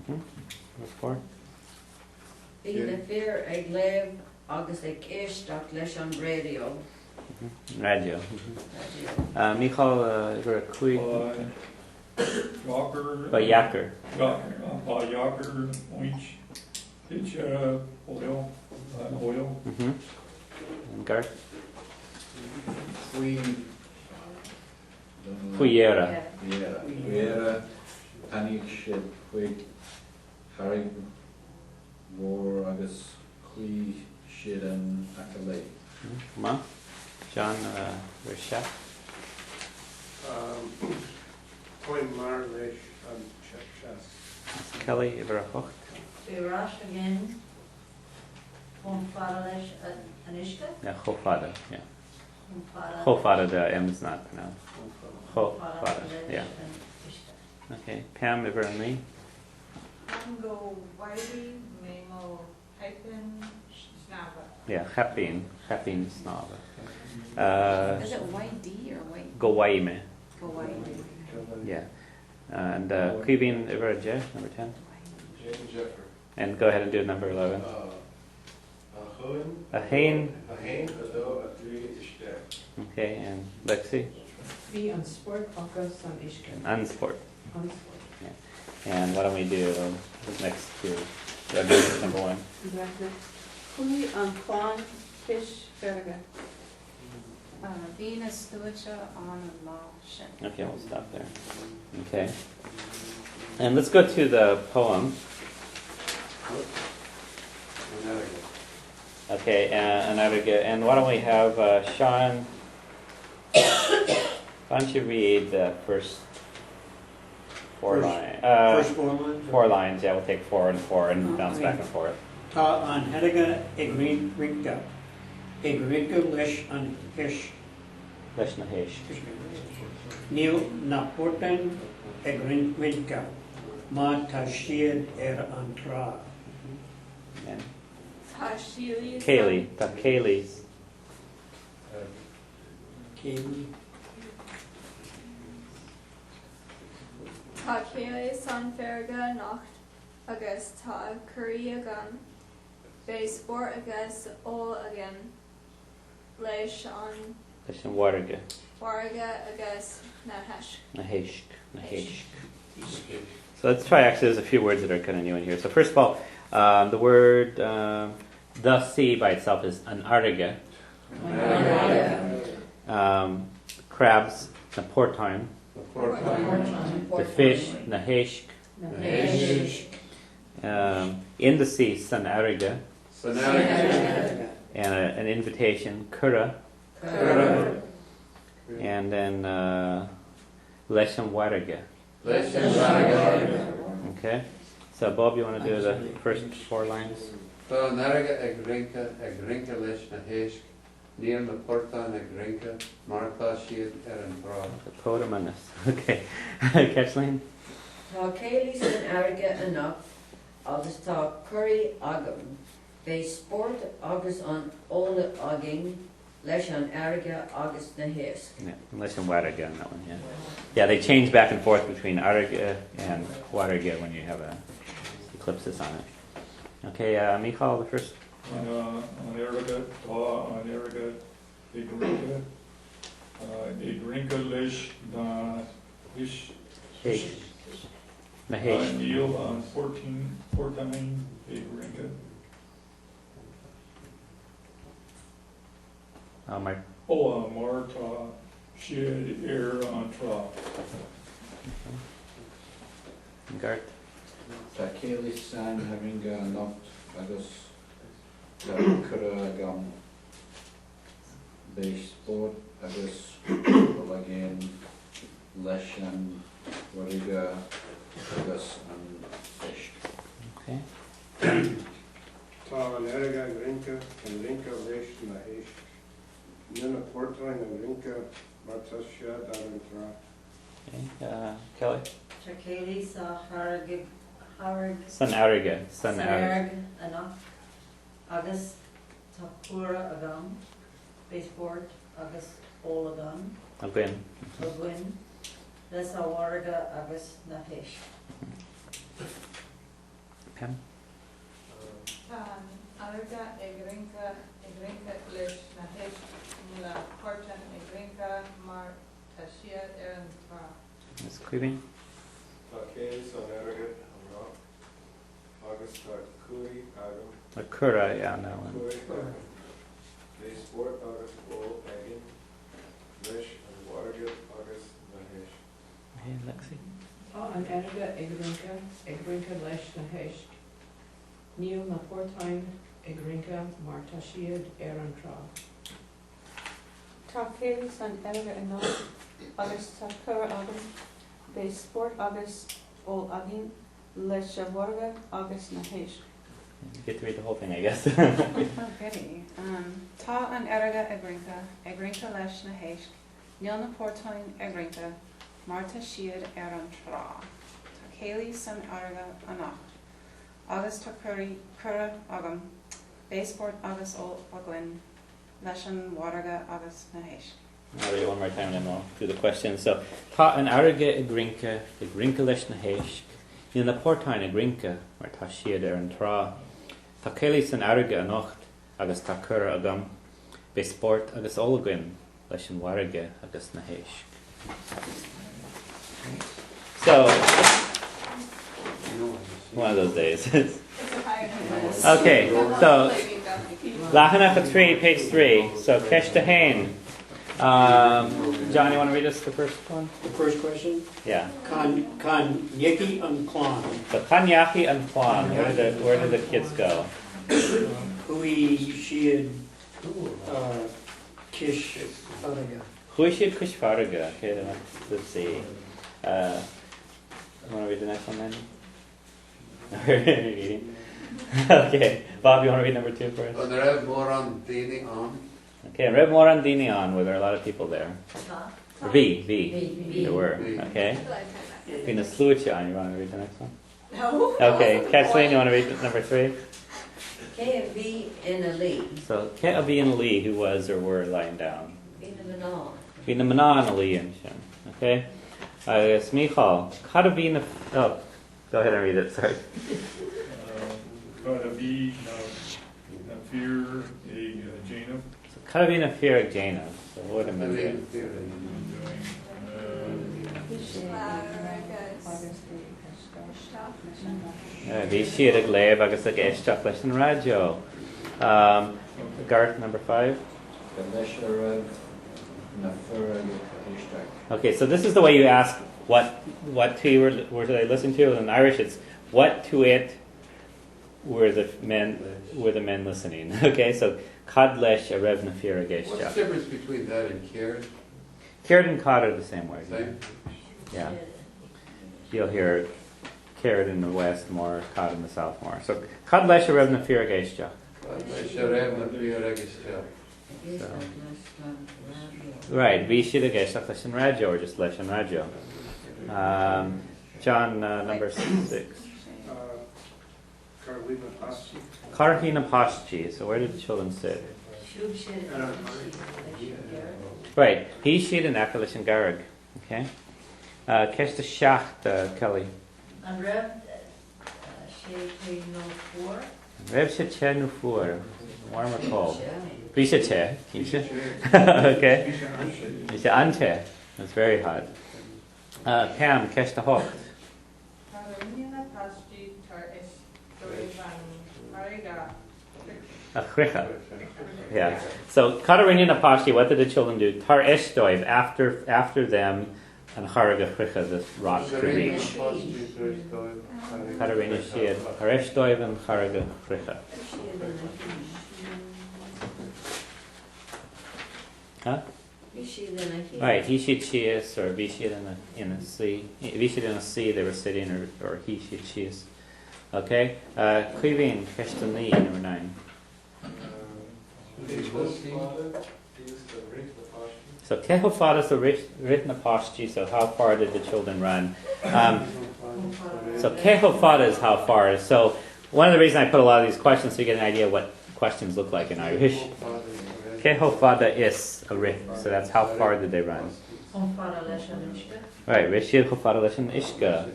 What's for? Bhí na fear ag léamh agus ag éisteach leis an radio. Radio. Michal, you're a quick. Yakker. By Yakker. By Yakker, oinch, pitch, oil. And Garth? Fuiera. Yeah. Panic ship, quick, Farraige, war, agus, chui, shit, and accolade. Ma? John, your chef? Point Marlish and Chef. Kelly, you're a hook. Bhí Ross again. Pon Farraige an Ishka. Yeah, Chofada, yeah. Pon Farraige. Chofada, the M is not pronounced. Chofada, yeah. Okay, Pam, you're and me. Go Whitey, Memo, Hyphen, Snava. Yeah, Chapin Snava. Is it YD or White? Go Waime. Go White. Yeah. And Queen Iverje, number 10. And go ahead and do number 11. A Hain. Okay, and Lexi. Be on sport, focus on Ishka. Unsport. On sport. Yeah. And why don't we do the next two? Number 1. Exactly. Hui on Kwan, fish, Farraige. Venus, Stuacha, on and Law, Shin. Okay, we'll stop there. Okay. And let's go to the poem. Okay, and why don't we have Sean? Why don't you read the first four lines? First 4 lines? 4 lines, yeah, we'll take 4 and 4 and bounce back and forth. Tá an Farraige ag rinca leis an hiis. Leis na héis. Níl na portain ag rinca, má tá siad an trá. And Kaylee. Kaylee, the Kaylee's. Kaylee. Tá Kaylee san Farraige nacht agus tá curry agan. Bei sport agus all again. Leis an Leis an Warige. Farraige agus na hesh. Na héisk. So let's try, actually, there's a few words that are kind of new in here. So first of all, the word the sea by itself is an arige. Crabs, na portine. The fish, na héisk. In the sea, san arige. And an invitation, kura. And then leis an warige. Okay. So Bob, you want to do the first 4 lines? Tá Farraige ag rinca leis na héisk, níl na portán ag rinca, mar tá siad an trá. The poemanus. Okay. Kathleen? Tá Kaylee san Farraige enough, agus tá curry agam. Bei sport agus an óla agin leis an Farraige agus na héisk. Yeah, leis an warige on that one, yeah. Yeah, they change back and forth between arige and warige when you have a eclipsis on it. Okay, Michal, the first. On Farraige, tá an Farraige ag rinca leis na hiis. Na héis. Níl an 14 ag rinca. My. Mar tá siad an trá. Garth. Tá Kaylee san Farraige nacht, agus, cura agam, bei sport, agus, again, leis an Farraige, agus, an fish. Okay. Tá an Farraige ag rinca leis na héis. Níl na portain ag rinca, mar tá siad an trá. Okay. Kelly. Tá Kaylee sa Farraige. San Farraige. San Farraige. Enough. Agus tá cura agam. Bei sport agus all agam. Again. Agwin. Leis a Farraige agus na héis. Pam? Alga egrinka leis na heis la portan egrinka mar tashia eran tra. Ms. Cuiving? Célis an airgid an nach agus tá cúi agam Akura, yeah, no one. cúi agam Bé sport agus ó agin leis an wargid agus na héis. Hey, Lexi? Tá an airge ag rinca leis na héisc. Níl na pórtáin ag rinca mar tá siad an trá. Tá célis an airge anach agus tá cur agam bé sport agus ó agin leis a bhórga agus na héisc. You get to read the whole thing, I guess. Okay. Tá an airge ag rinca leis na héisc. Níl na pórtáin ag rinca mar tá siad an trá. Tá célis an airge anach agus tá cur agam bé sport agus ó agin leis an bhórga agus na héisc. I'll read it one more time and then we'll do the questions. So, tá an airge ag rinca leis na héisc. Níl na pórtáin ag rinca mar tá siad an trá. Tá célis an airge anocht agus tá cur agam bé sport agus ólagan leis an bhórga agus na héisc. So, one of those days. Okay, so Lachanach 3, page 3. So Keshta Hain. John, you want to read us the first one? The first question, Yeah. Kan Yiki and Klon, So Kanyaki and Kwan. Where did the kids go? Hui Shiad Kish Faraga. Huishid Kushfaraga. Okay, then let's see. You want to read the next one then? Reading. Okay, Bob, you want to read number 2 for us? And there are more on Dini on. Okay, Reb Moran Dini on, where there are a lot of people there. Tá. Or V. There were. V. Okay. Being a sluicha on, you want to read the next one? No. Okay, Kathleen, you want to read number 3? K V in a league. So, Ke'avi and Lee, who was or were lying down. In the manon. Being the Manan Ali and Shem. Okay? Smichal. Kadavina. Oh, go ahead and read it, sorry. Gotta be na fear ag Janov. So, Kadavina Firak Jana. So, what am I doing? Vishir ag leib agus ag eisteach leis an radio. Garth, number 5. Leis a raibh na fear Okay, so this is the way you ask what two were they listening to. In Irish, it's what to it were the men listening. Okay, so cad leis a rev na fear ag What's the eisteach. difference between that and Kieran? Carrot and cod are the same word. Same? Yeah. You'll hear carrot in the west more, cod in the south more. So cad leis a rev na fear ag eisteach. Right, Vishir ag eisteach leis an radio, or just leis an radio. John, number 6. Carolina Passi. Karhina Pashchi. So where did the children sit? Shubshin. Right. He sheet and Akalish and Garag. Okay. Keshta Shacht, Kelly. And Rev Shea no 4. Rev Shechen Ufur. Warm or cold? Shea. Bisha Che. Kisha. Okay. Bisha Anche. That's very hot. Pam, Keshta Hocht. Achricha. Yeah. So Katarina and Apashti, what did the children do? Tar Eshtoiv, after them, and Charaga Chricha, the rock to reach. Katarina Shiad, Tar Eshtoiv and Charaga Chricha. Huh? Right, Hishid Shias, or Vishid in a sea. Vishid in a sea, they were sitting, or Hishid Shias. Okay? Klivin, Keshtani, number 9. So Kehofad is the written apostrophe, so how far did the children run? So Kehofad is how far. So one of the reasons I put a lot of these questions so you get an idea of what questions look like in Irish. Kehofada is a rit, so that's how far did they run. Right, Rishir Chofada Leshan Ishka.